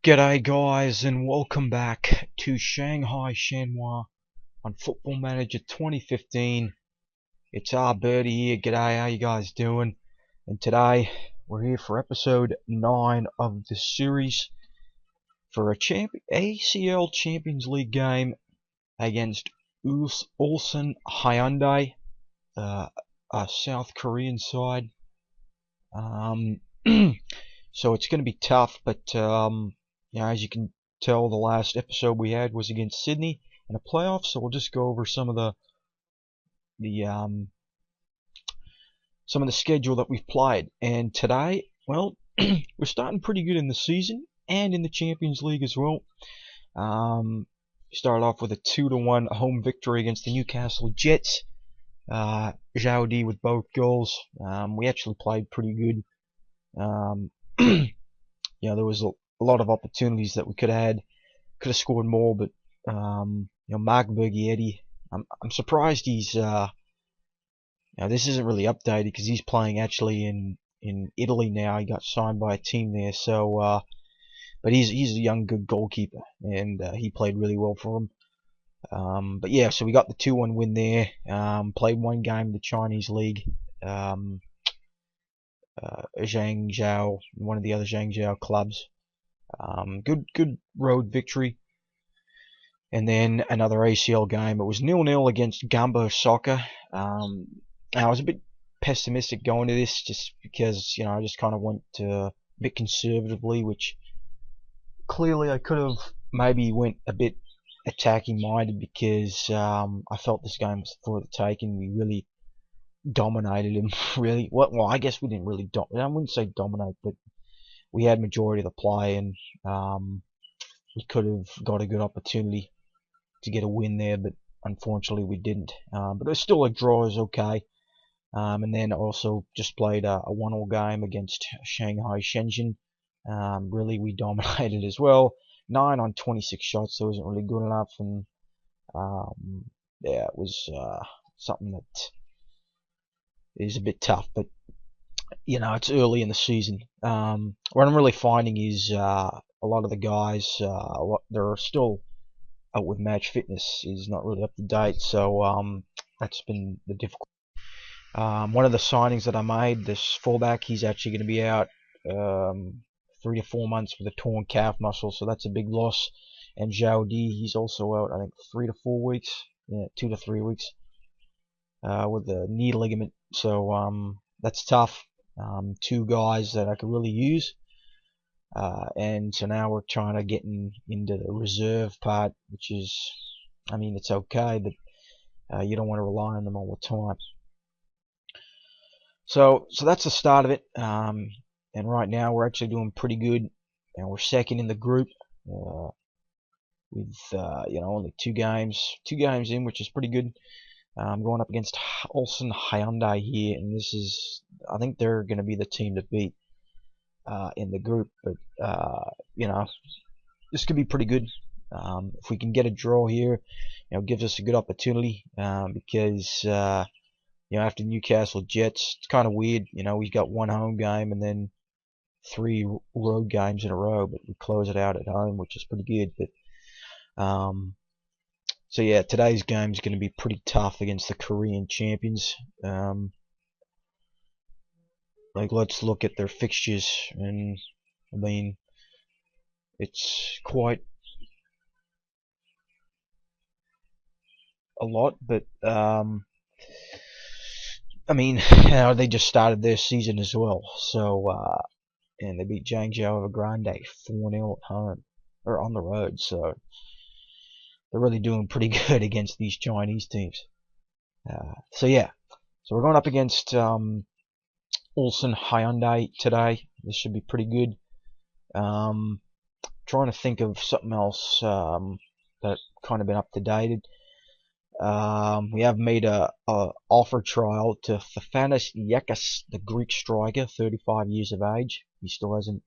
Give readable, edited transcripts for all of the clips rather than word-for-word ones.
G'day guys and welcome back to Shanghai Shenhua on Football Manager 2015. It's our birdie here. G'day, how you guys doing? And today we're here for episode 9 of the series for a ACL Champions League game against Ulsan Hyundai, a South Korean side. So it's going to be tough, but as you can tell, the last episode we had was against Sydney in a playoff. So we'll just go over some of the schedule that we've played. And today, well, we're starting pretty good in the season and in the Champions League as well. Started off with a 2-1 home victory against the Newcastle Jets. Zhao Di with both goals. We actually played pretty good. There was a lot of opportunities that we could have scored more, but Mark Bergietti, I'm surprised he's this isn't really updated because he's playing actually in Italy now. He got signed by a team there, so but he's a young good goalkeeper, and he played really well for him. But yeah, so we got the 2-1 win there. Played one game in the Chinese league. Zhangzhou, one of the other Zhangzhou clubs. Good road victory. And then another ACL game. It was 0-0 against Gumbo Soccer. I was a bit pessimistic going to this just because, I just kind of went a bit conservatively, which clearly I could have maybe went a bit attacking minded because I felt this game was for the taking. We really dominated him, really. Well, I guess we didn't really I wouldn't say dominate, but we had majority of the play, and we could have got a good opportunity to get a win there, but unfortunately we didn't. But it was still a draw, is okay. And then also just played a 1-1 game against Shanghai Shenzhen. Really, we dominated as well. 9 on 26 shots, so it wasn't really good enough, and it was something that is a bit tough, but it's early in the season. What I'm really finding is a lot of the guys, they're still out with match fitness, is not really up to date, so that's been the difficult. One of the signings that I made, this fullback, he's actually going to be out 3 to 4 months with a torn calf muscle, so that's a big loss. And Zhao Di, he's also out, I think, 3 to 4 weeks, 2 to 3 weeks, with the knee ligament. So that's tough. 2 guys that I could really use. And so now we're trying to get into the reserve part, which is, it's okay, but you don't want to rely on them all the time. So that's the start of it. And right now we're actually doing pretty good, and we're second in the group with only 2 games in, which is pretty good. Going up against Ulsan Hyundai here, and I think they're going to be the team to beat in the group, but this could be pretty good. If we can get a draw here, it gives us a good opportunity, because after Newcastle Jets, it's kind of weird. We've got 1 home game and then 3 road games in a row, but we close it out at home, which is pretty good. But so yeah, today's game is going to be pretty tough against the Korean champions. Let's look at their fixtures, and it's quite a lot, but they just started their season as well, so and they beat Zhangzhou Evergrande 4-0 at home, or on the road, so they're really doing pretty good against these Chinese teams. So we're going up against Ulsan Hyundai today. This should be pretty good. Trying to think of something else that kind of been up to date. We have made a offer trial to Stefanos Yekas, the Greek striker, 35 years of age. He still hasn't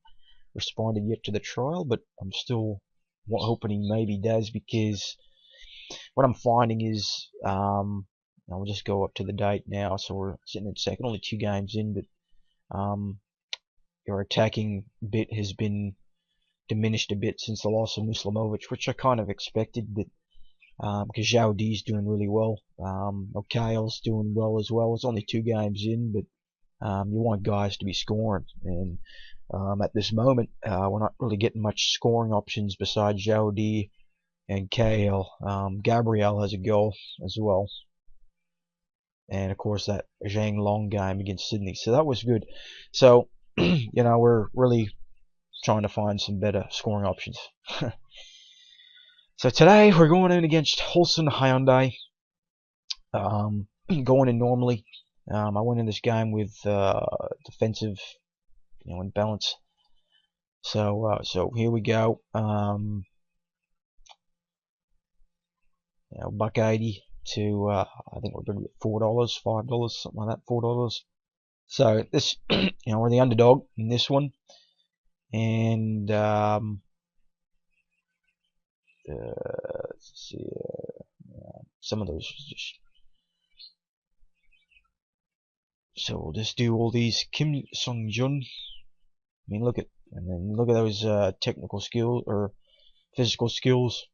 responded yet to the trial, but I'm still hoping he maybe does, because what I'm finding is, I'll just go up to the date now. So we're sitting at second, only 2 games in, but your attacking bit has been diminished a bit since the loss of Muslimovic, which I kind of expected, but because Zhao Di's doing really well. Okail's doing well as well. It's only 2 games in, but you want guys to be scoring, and at this moment, we're not really getting much scoring options besides Zhao Di and Kale. Gabriel has a goal as well, and of course that Zhang Long game against Sydney. So that was good. So we're really trying to find some better scoring options. So today we're going in against Ulsan Hyundai. Going in normally. I went in this game with defensive, imbalance. So here we go. $1.80 to I think we're going to get $4, $5, something like that, $4. So this, we're the underdog in this one, and let's see, some of those just. So we'll just do all these Kim Sung Jun. I mean, look at those technical skills or physical skills.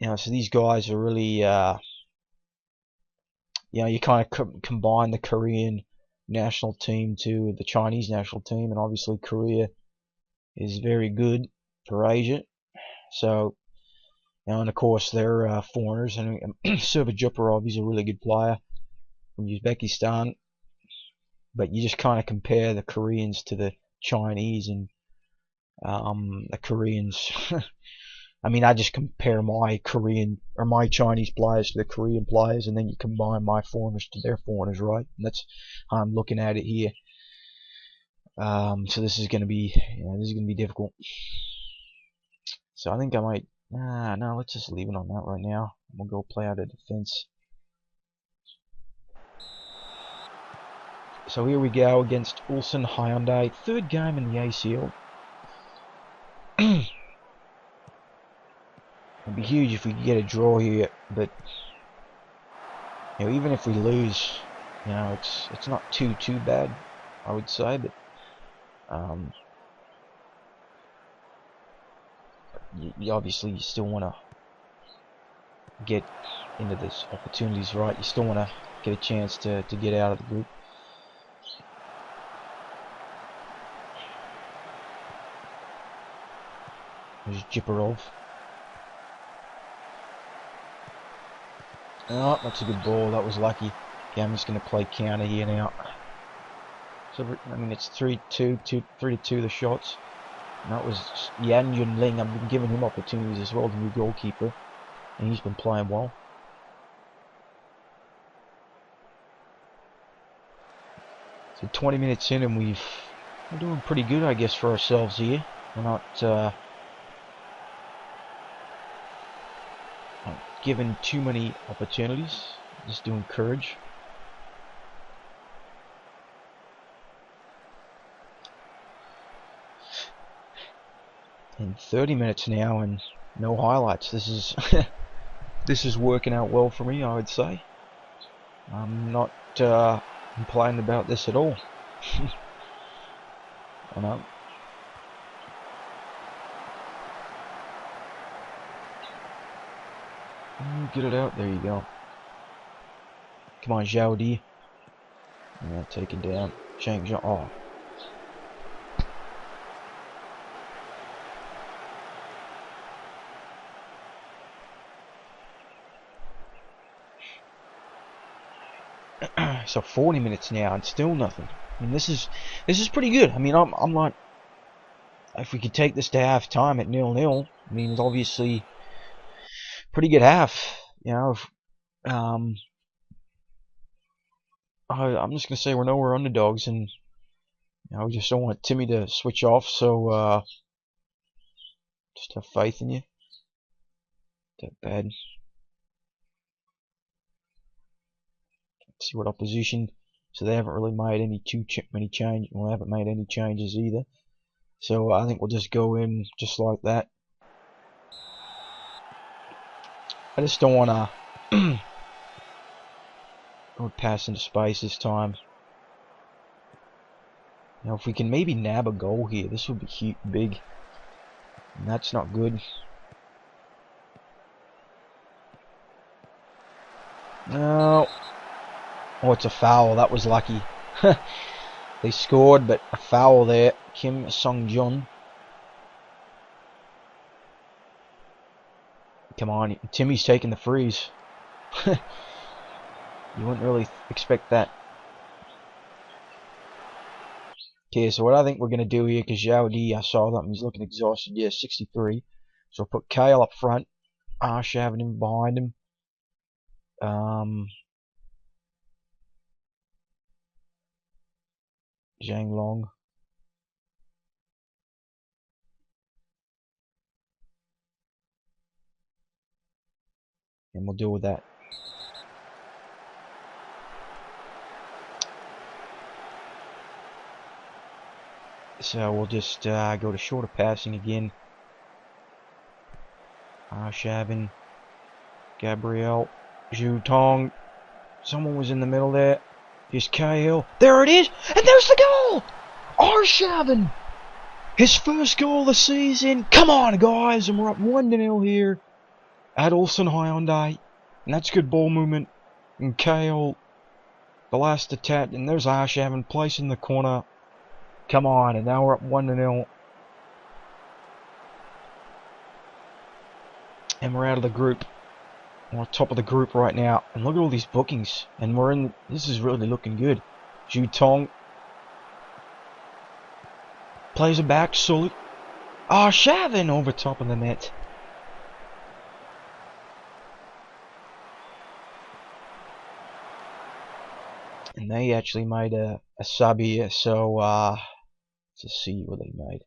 So these guys are really, you kind of combine the Korean national team to the Chinese national team, and obviously Korea is very good for Asia. So, and of course they're foreigners, and Servajuparov, he's a really good player from Uzbekistan. But you just kind of compare the Koreans to the Chinese, and the Koreans. I mean, I just compare my Korean or my Chinese players to the Korean players, and then you combine my foreigners to their foreigners, right? And that's how I'm looking at it here. So this is going to be, difficult. So I think I might, no, let's just leave it on that right now. We'll go play out of defense. So here we go against Ulsan Hyundai, 3rd game in the ACL. It'd be huge if we could get a draw here, but even if we lose, it's not too bad, I would say. But you obviously still want to get into this opportunities, right? You still want to get a chance to get out of the group. There's Jiparov. Oh, that's a good ball. That was lucky. Okay, I'm just going to play counter here now. So, I mean, it's 3-2 the shots. And that was Yan Yunling. I've been giving him opportunities as well, the new goalkeeper. And he's been playing well. So 20 minutes in, and we're doing pretty good, I guess, for ourselves here. We're not given too many opportunities, just to encourage. And 30 minutes now and no highlights. This is this is working out well for me, I would say. I'm not complaining about this at all. I know. Get it out. There you go. Come on, Zhao Di. Yeah, take it down. Shang Zhao. Oh. So 40 minutes now and still nothing. I mean, this is pretty good. I mean, I'm not. If we could take this to half time at 0-0, I mean, it's obviously pretty good half. I'm just gonna say we're underdogs, and we just don't want Timmy to switch off. So just have faith in you. That bad. Let's see what opposition. So they haven't really made any many change. Well, they haven't made any changes either. So I think we'll just go in just like that. I just don't want to go pass into space this time. If we can maybe nab a goal here, this would be big. And that's not good. No. Oh, it's a foul. That was lucky. They scored, but a foul there. Kim Song-jun. Come on, Timmy's taking the freeze. You wouldn't really expect that. Okay, so what I think we're going to do here, because Zhao Di, I saw that, he's looking exhausted. Yeah, 63. So I'll put Kyle up front. Arshavin him behind him. Zhang Long. And we'll deal with that. So we'll just go to shorter passing again. Arshavin. Gabriel. Zhu Tong. Someone was in the middle there. Here's Cahill. There it is! And there's the goal! Arshavin! His first goal of the season. Come on, guys! And we're up 1-0 here at Ulsan Hyundai. And that's good ball movement. And Cahill, the last attack. And there's Arshavin placing the corner. Come on, and now we're up 1-0. And we're out of the group. We're on top of the group right now. And look at all these bookings. And we're in. This is really looking good. Zhu Tong plays it back. Sully. Shavin over top of the net. And they actually made a sub here. So, let's see what they made.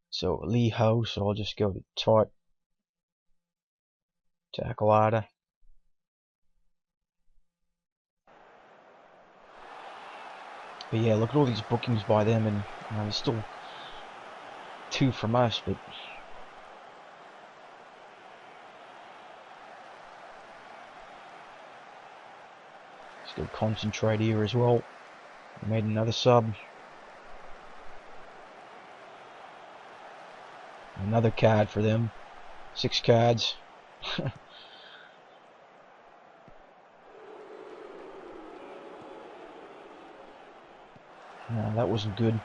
So, Lee Ho. So I'll just go to tight. Tackle Ada. But yeah, look at all these bookings by them, and there's still 2 from us, but still concentrate here as well. We made another sub. Another card for them. 6 cards. No, that wasn't good.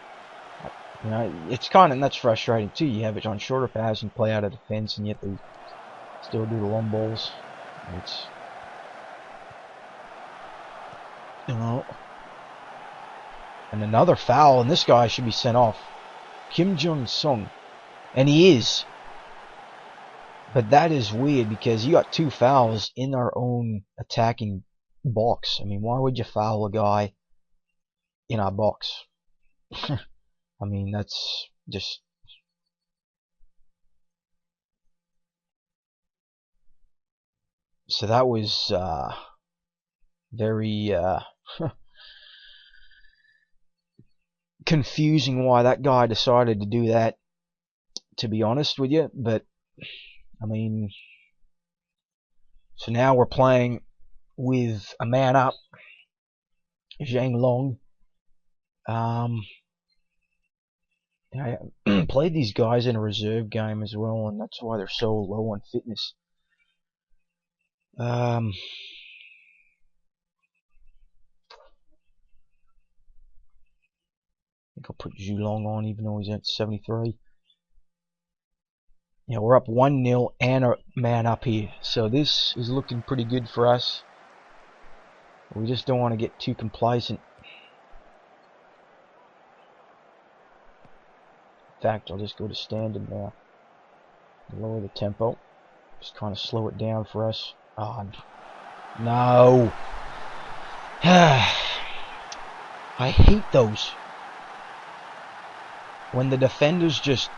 It's kind of, that's frustrating too. You have it on shorter pass and play out of defense, and yet they still do the long balls. It's, and another foul, and this guy should be sent off. Kim Jung-sung, and he is. But that is weird because you got 2 fouls in our own attacking box. I mean, why would you foul a guy in our box? I mean, that's just. So that was very confusing why that guy decided to do that, to be honest with you. But I mean, so now we're playing with a man up, Zhang Long. I played these guys in a reserve game as well, and that's why they're so low on fitness. I think I'll put Zhu Long on, even though he's at 73. Yeah, we're up 1-0 and a man up here, so this is looking pretty good for us. We just don't want to get too complacent. In fact, I'll just go to standard now. Lower the tempo. Just kind of slow it down for us. Oh, no. I hate those. When the defenders just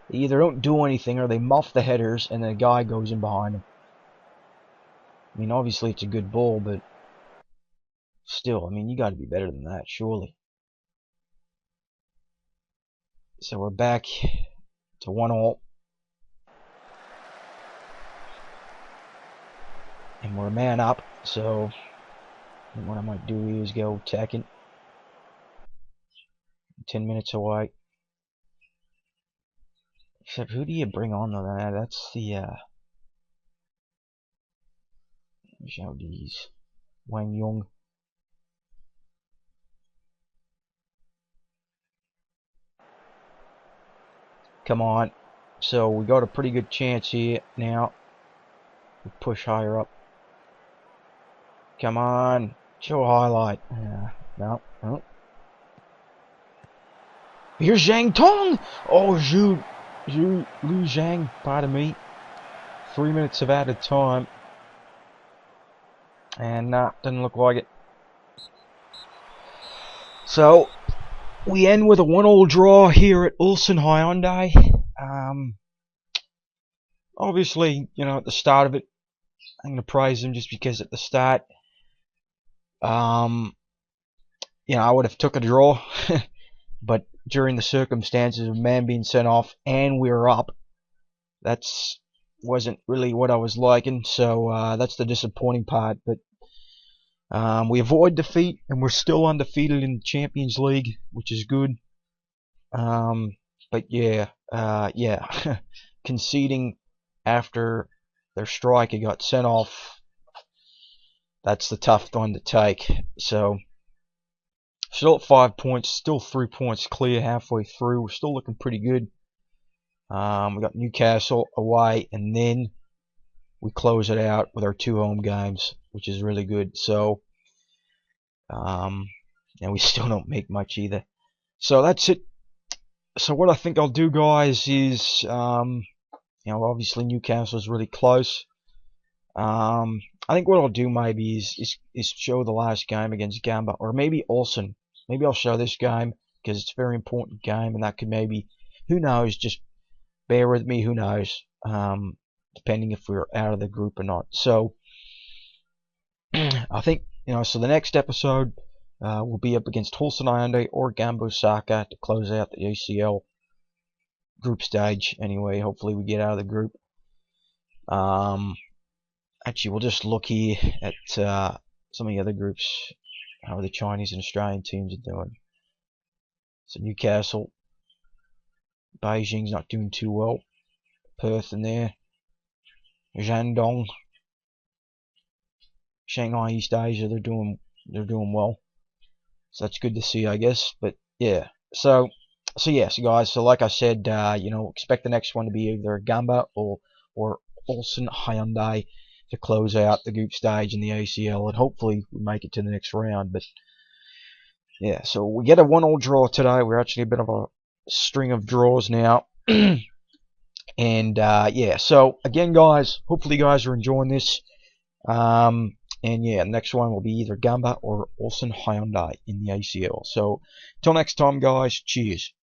either don't do anything or they muff the headers and the guy goes in behind them. I mean, obviously it's a good ball, but still, I mean, you got to be better than that, surely. So we're back to 1-1. And we're a man up, so what I might do here is go attacking. 10 minutes away. Except who do you bring on though? That's the Zhao Wang Yong. Come on. So we got a pretty good chance here now. We push higher up. Come on. Show a highlight. No. Here's Zhang Tong. Oh, Lu Zhang. Pardon me. 3 minutes of added time. And doesn't look like it. So we end with a 1-1 draw here at Ulsan Hyundai. Obviously, at the start of it, I'm going to praise them just because at the start, I would have took a draw. But during the circumstances of man being sent off and we were up, that's wasn't really what I was liking. So that's the disappointing part. But we avoid defeat and we're still undefeated in the Champions League, which is good. But yeah, conceding after their striker got sent off, that's the tough one to take. So still at 5 points, still 3 points clear halfway through. We're still looking pretty good. We got Newcastle away, and then we close it out with our 2 home games, which is really good. So, and we still don't make much either. So that's it. So what I think I'll do, guys, is obviously Newcastle is really close. I think what I'll do maybe is show the last game against Gamba, or maybe Ulsan. Maybe I'll show this game because it's a very important game, and that could maybe, who knows, just bear with me, who knows, depending if we're out of the group or not. So I think, so the next episode will be up against Ulsan Hyundai or Gamba Osaka to close out the ACL group stage. Anyway, hopefully we get out of the group. Actually, we'll just look here at some of the other groups, how the Chinese and Australian teams are doing. So Newcastle, Beijing's not doing too well. Perth in there. Shandong, Shanghai East Asia, they're doing well. So that's good to see, I guess. But yeah, so guys, so like I said, expect the next one to be either Gamba or Ulsan Hyundai to close out the group stage in the ACL, and hopefully we make it to the next round. But yeah, so we get a 1-1 draw today. We're actually a bit of a string of draws now. And yeah, so again, guys, hopefully you guys are enjoying this. And yeah, next one will be either Gamba or Ulsan Hyundai in the ACL. So, till next time, guys, cheers.